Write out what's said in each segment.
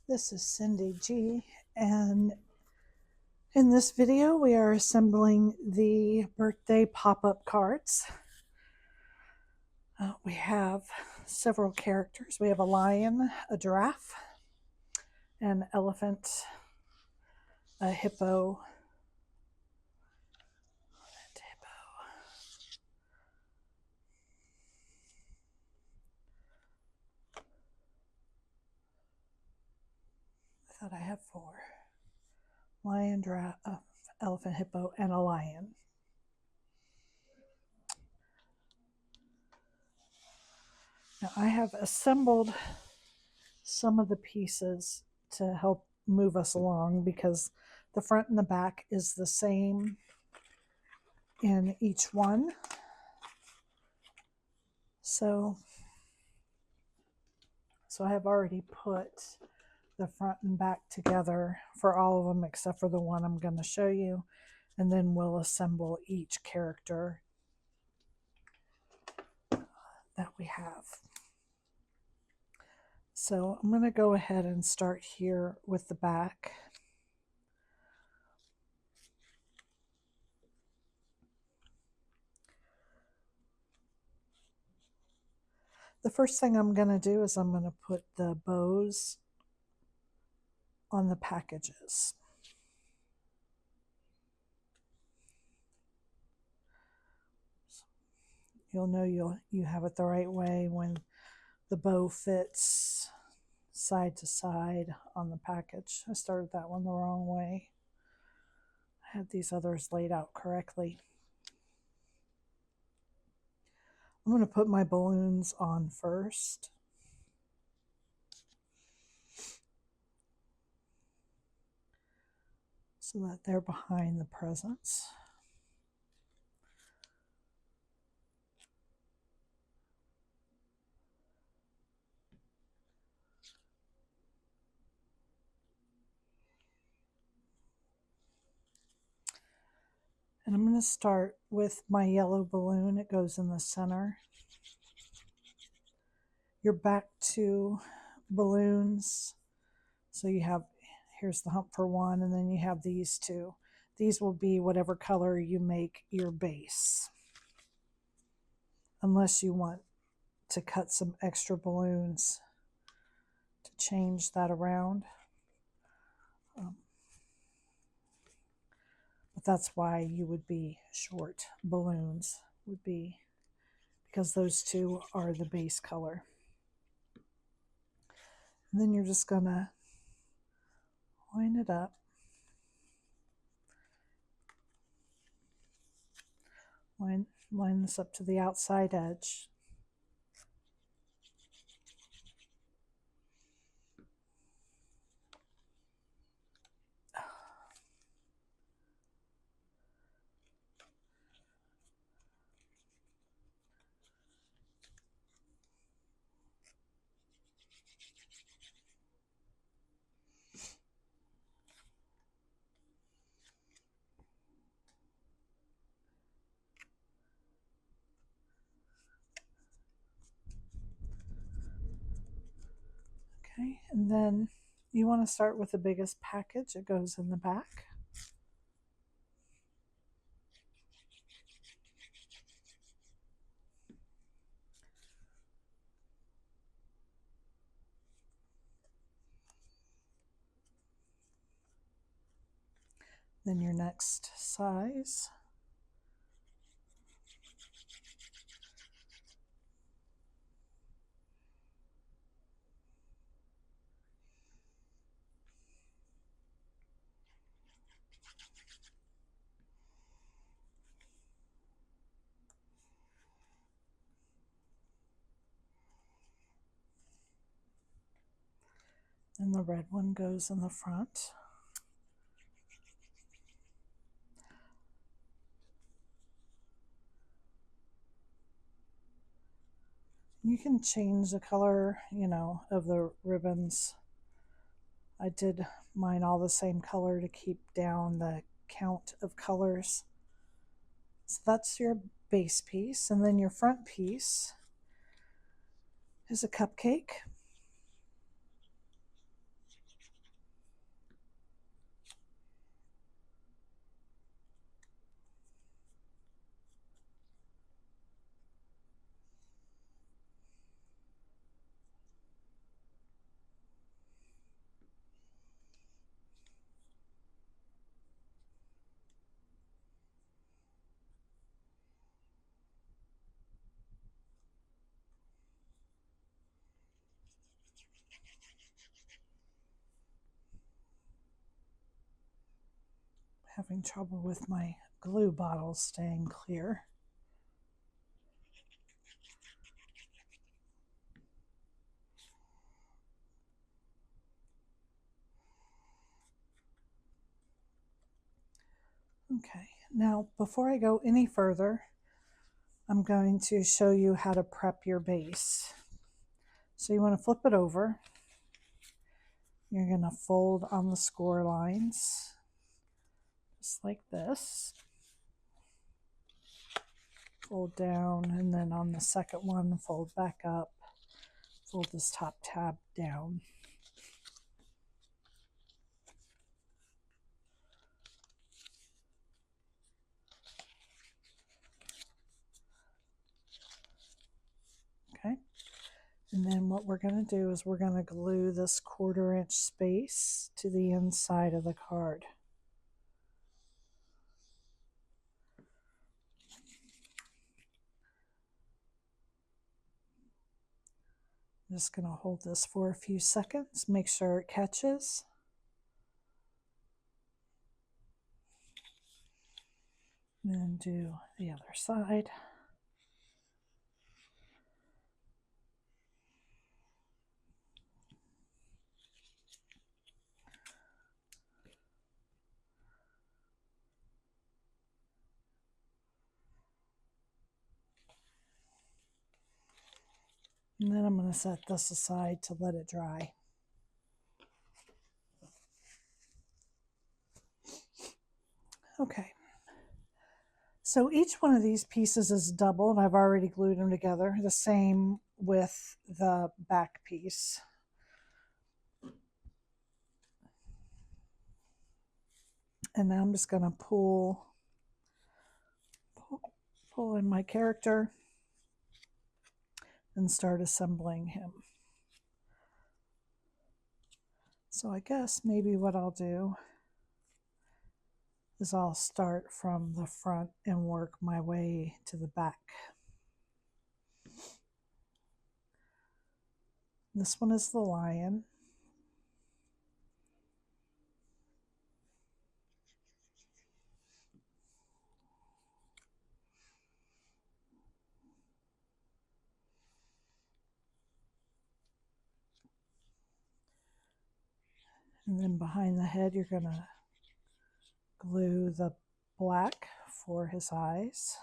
This is Cyndy G, and in this video we are assembling the birthday pop-up cards. We have several characters. We have a lion, a giraffe, an elephant, a hippo, I thought I had four. Lion, giraffe, elephant, hippo, and a lion. Now I have assembled some of the pieces to help move us along because the front and the back is the same in each one. So I have already put the front and back together for all of them except for the one I'm going to show you, and then we'll assemble each character that we have. So I'm going to go ahead and start here with the back. The first thing I'm going to do is I'm going to put the bows on the packages. You'll know you have it the right way when the bow fits side to side on the package. I started that one the wrong way. I had these others laid out correctly. I'm going to put my balloons on first. So that they're behind the presents. And I'm going to start with my yellow balloon. It goes in the center. Your back two balloons. So you have, here's the hump for one, and then you have these two. These will be whatever color you make your base. Unless you want to cut some extra balloons to change that around. But that's why you would be short balloons, would be because those two are the base color. And then you're just gonna line it up. Line this up to the outside edge. Okay, and then you want to start with the biggest package. It goes in the back. Then your next size. And the red one goes in the front. You can change the color, of the ribbons. I did mine all the same color to keep down the count of colors. So that's your base piece, and then your front piece is a cupcake. Having trouble with my glue bottle staying clear. Okay, now before I go any further, I'm going to show you how to prep your base. So you want to flip it over. You're going to fold on the score lines, just like this. Fold down, and then on the second one, fold back up. Fold this top tab down. Okay, and then what we're going to do is we're going to glue this 1/4 inch space to the inside of the card. I'm just going to hold this for a few seconds, make sure it catches. And then do the other side. And then I'm going to set this aside to let it dry. Okay. So each one of these pieces is doubled. I've already glued them together. The same with the back piece. And now I'm just going to pull in my character and start assembling him. So I guess maybe what I'll do is I'll start from the front and work my way to the back. This one is the lion. And then behind the head, you're going to glue the black for his eyes.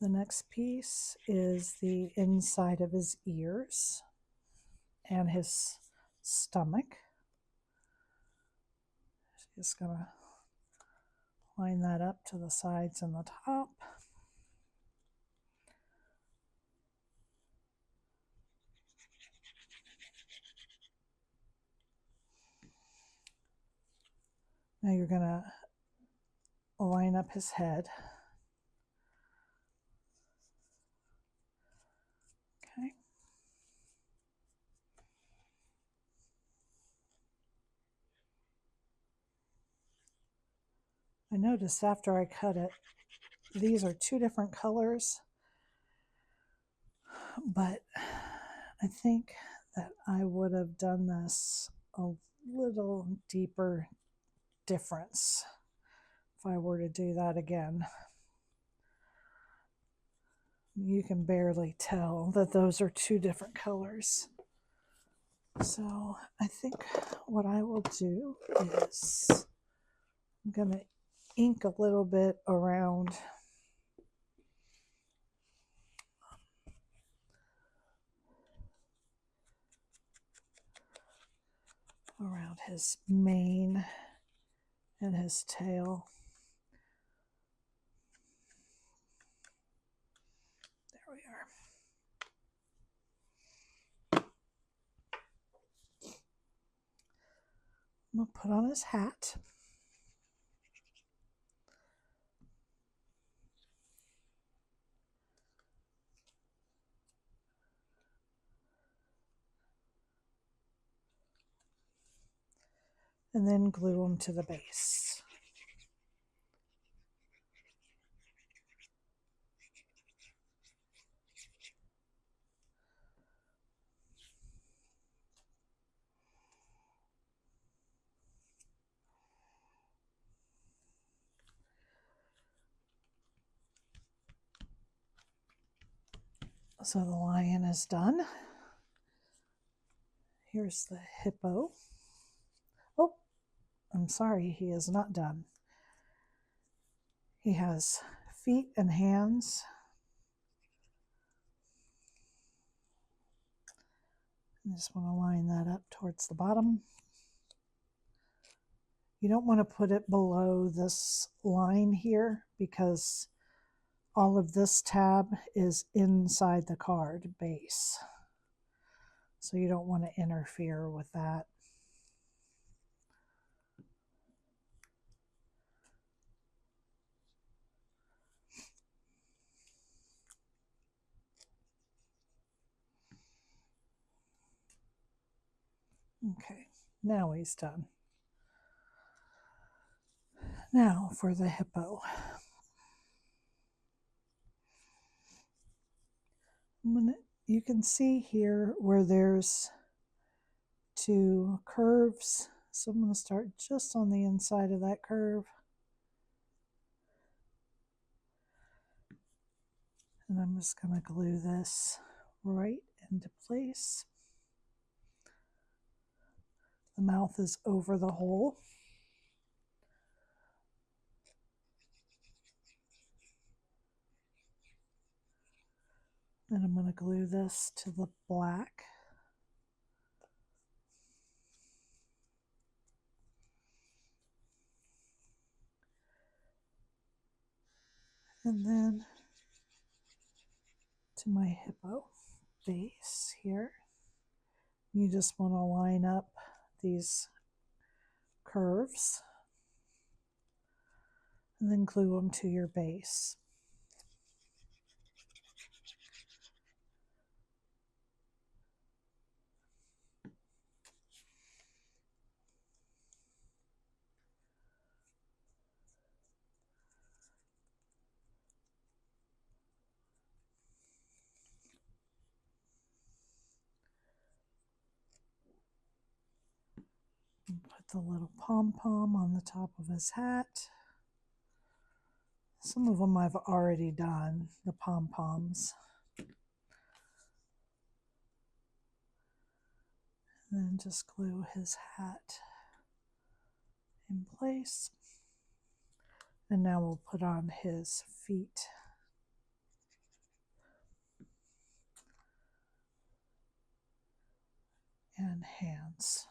The next piece is the inside of his ears and his stomach. Just going to line that up to the sides and the top. Now you're going to line up his head. Okay. I noticed after I cut it, these are 2 different colors, but I think that I would have done this a little deeper difference if I were to do that again. You can barely tell that those are 2 different colors. So I think what I will do is I'm going to ink a little bit around his mane and his tail. There we are. I'm going to put on his hat. And then glue them to the base. So the lion is done. Here's the hippo. Oh, I'm sorry, he is not done. He has feet and hands. I just want to line that up towards the bottom. You don't want to put it below this line here because all of this tab is inside the card base. So you don't want to interfere with that. Okay, now he's done. Now for the hippo. You can see here where there's two curves. So I'm going to start just on the inside of that curve. And I'm just going to glue this right into place. The mouth is over the hole. And I'm going to glue this to the black. And then to my hippo base here. You just want to line up these curves and then glue them to your base. And put the little pom-pom on the top of his hat. Some of them I've already done, the pom-poms. And then just glue his hat in place. And now we'll put on his feet. And hands.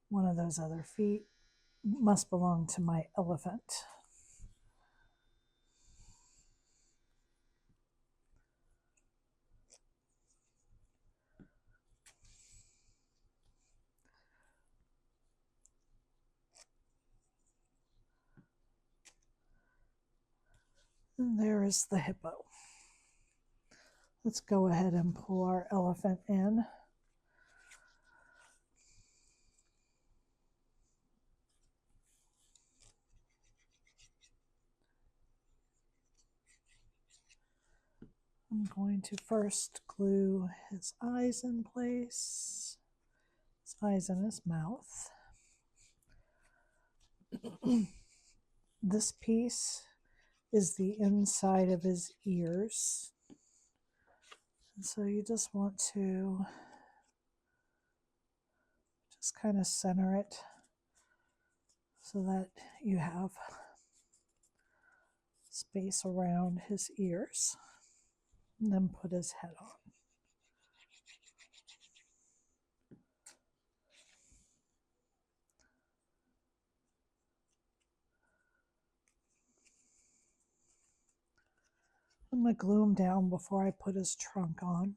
One of those other feet must belong to my elephant. And there is the hippo. Let's go ahead and pull our elephant in. I'm going to first glue his eyes in place, his eyes and his mouth. This piece is the inside of his ears. And so you just want to just kind of center it so that you have space around his ears. And then put his head on. I'm going to glue him down before I put his trunk on.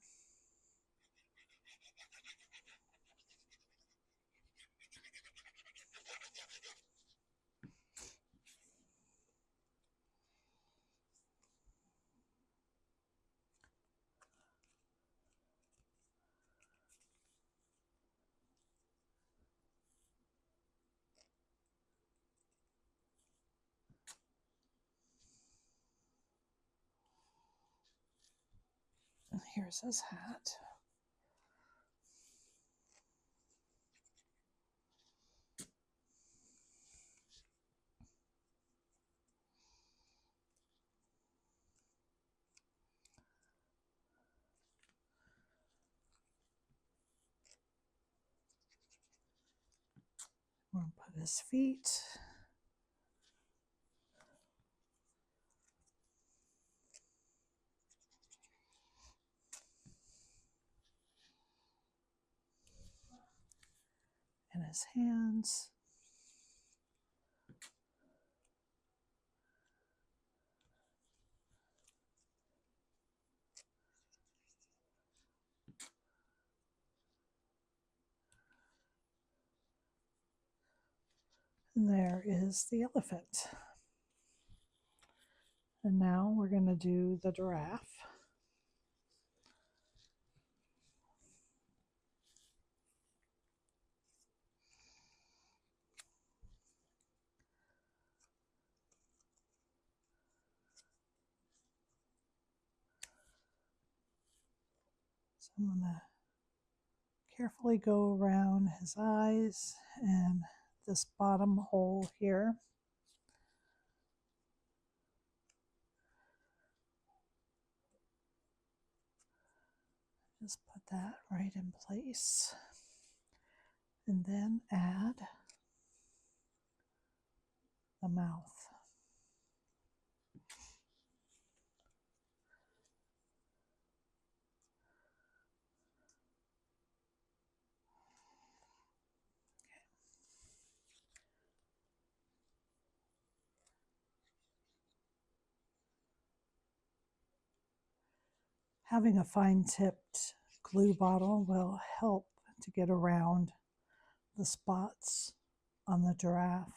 And here's his hat. Put his feet. And his hands. And there is the elephant. And now we're going to do the giraffe. So I'm going to carefully go around his eyes and this bottom hole here. Just put that right in place. And then add the mouth. Having a fine-tipped glue bottle will help to get around the spots on the giraffe.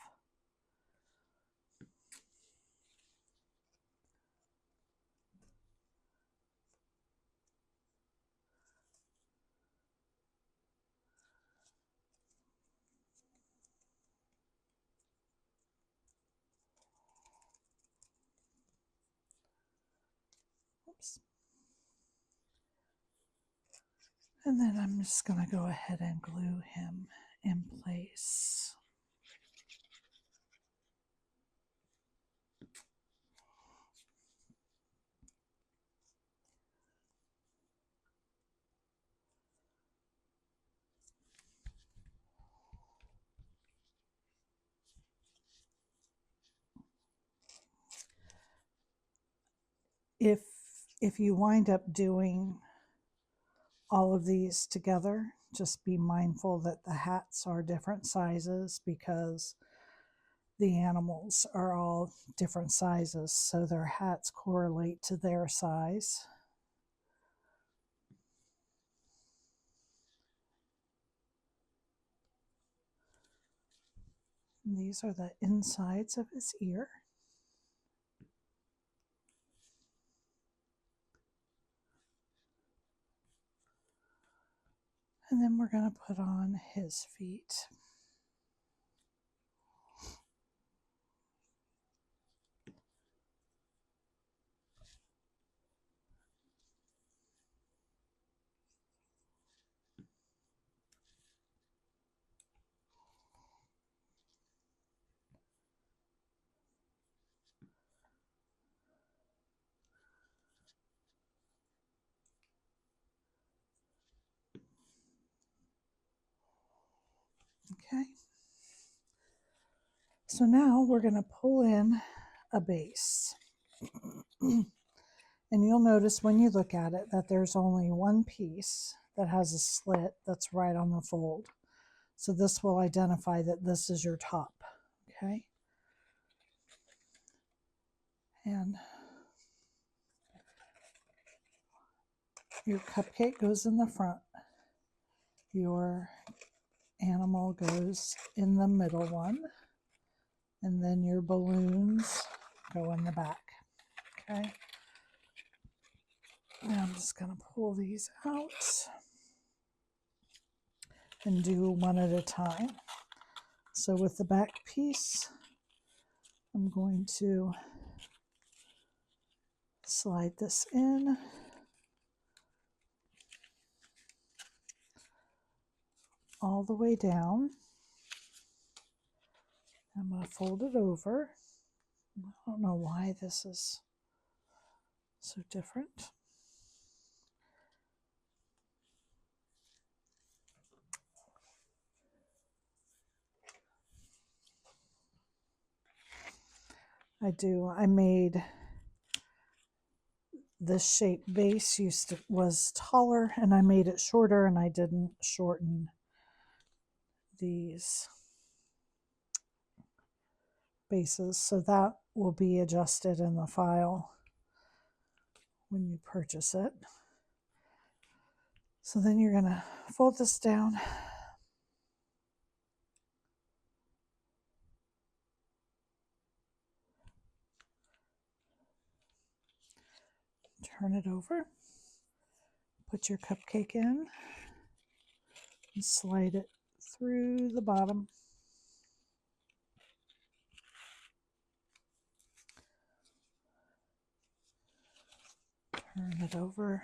Oops. And then I'm just going to go ahead and glue him in place. If you wind up doing all of these together, just be mindful that the hats are different sizes because the animals are all different sizes, so their hats correlate to their size. And these are the insides of his ear. And then we're going to put on his feet. Okay. So now we're going to pull in a base. And you'll notice when you look at it that there's only one piece that has a slit that's right on the fold. So this will identify that this is your top, okay? And your cupcake goes in the front. Your animal goes in the middle one. And then your balloons go in the back, okay? Now I'm just going to pull these out and do one at a time. So with the back piece, I'm going to slide this in. All the way down. I'm going to fold it over. I don't know why this is so different. I made this shape base was taller, and I made it shorter, and I didn't shorten these bases, so that will be adjusted in the file when you purchase it. So then you're going to fold this down, turn it over, put your cupcake in, and slide it through the bottom. Turn it over.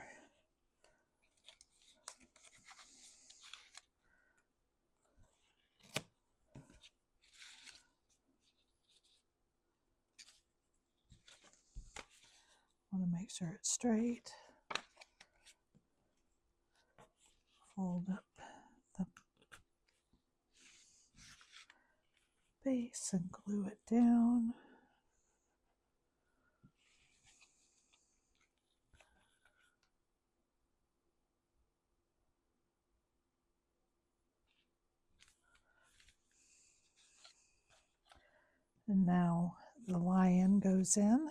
Want to make sure it's straight. Fold up the base and glue it down. And now the lion goes in.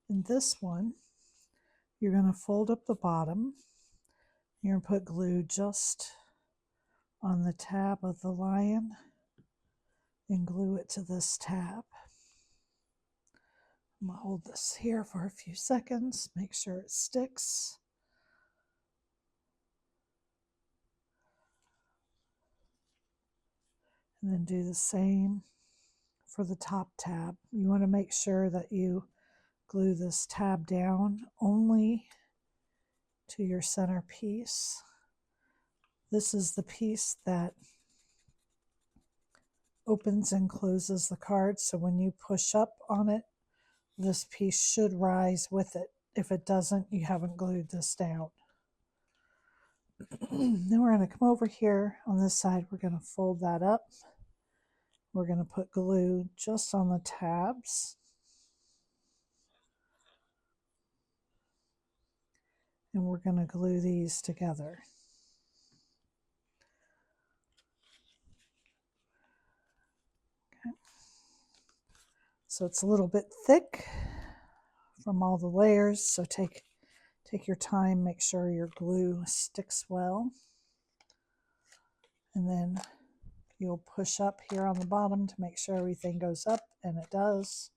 In this one, you're going to fold up the bottom. You're going to put glue just on the tab of the lion and glue it to this tab. I'm going to hold this here for a few seconds, make sure it sticks. And then do the same for the top tab. You want to make sure that you glue this tab down only to your center piece. This is the piece that opens and closes the card, so when you push up on it, this piece should rise with it. If it doesn't, you haven't glued this down. Then we're going to come over here on this side, we're going to fold that up. We're going to put glue just on the tabs. And we're going to glue these together. Okay. So it's a little bit thick from all the layers, so take your time, make sure your glue sticks well. And then you'll push up here on the bottom to make sure everything goes up, and it does.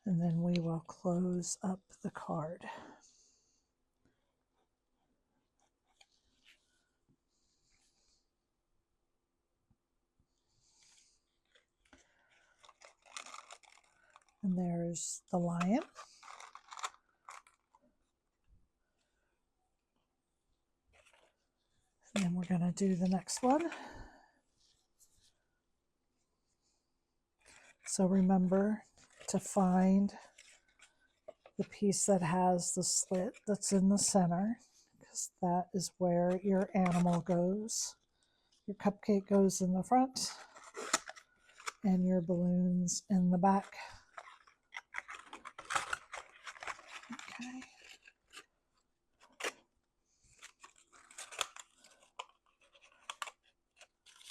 And then we will close up the card. And there's the lion. And then we're going to do the next one. So remember to find the piece that has the slit that's in the center, because that is where your animal goes. Your cupcake goes in the front and your balloons in the back. Okay.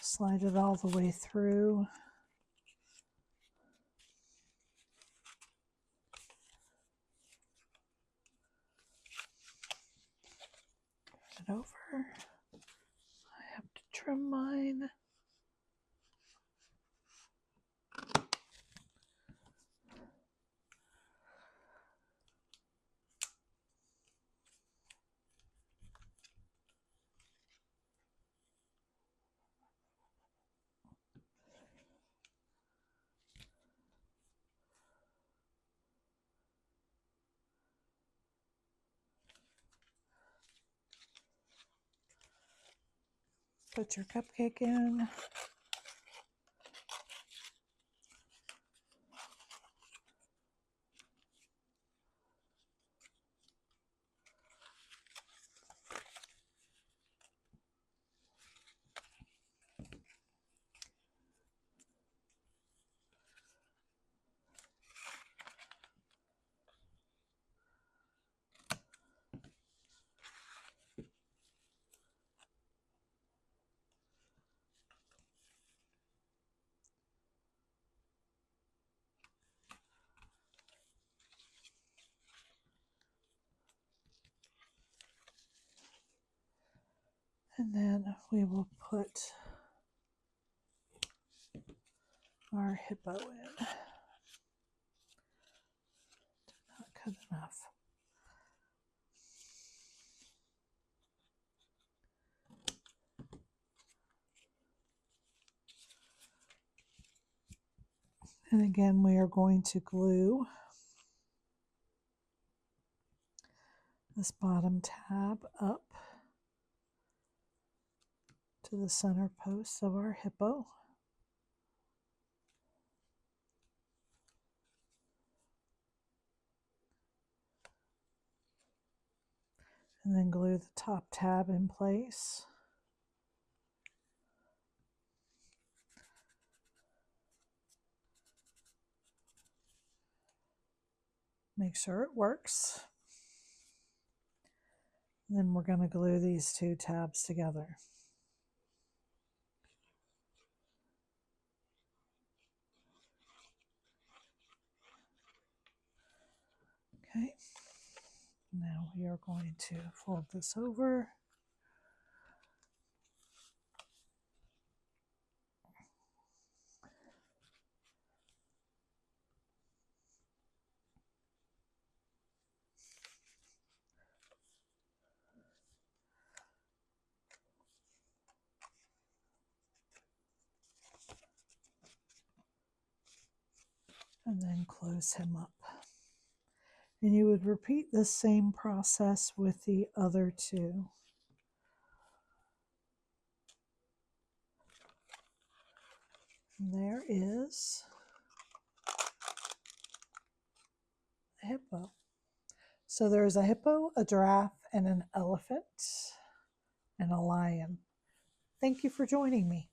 Slide it all the way through. Turn it over. I have to trim mine. Put your cupcake in. And then we will put our hippo in. Did not cut enough. And again, we are going to glue this bottom tab up to the center post of our hippo. And then glue the top tab in place. Make sure it works. And then we're going to glue these two tabs together. Okay, now we are going to fold this over. And then close him up. And you would repeat the same process with the other two. And there is a hippo. So there's a hippo, a giraffe, and an elephant, and a lion. Thank you for joining me.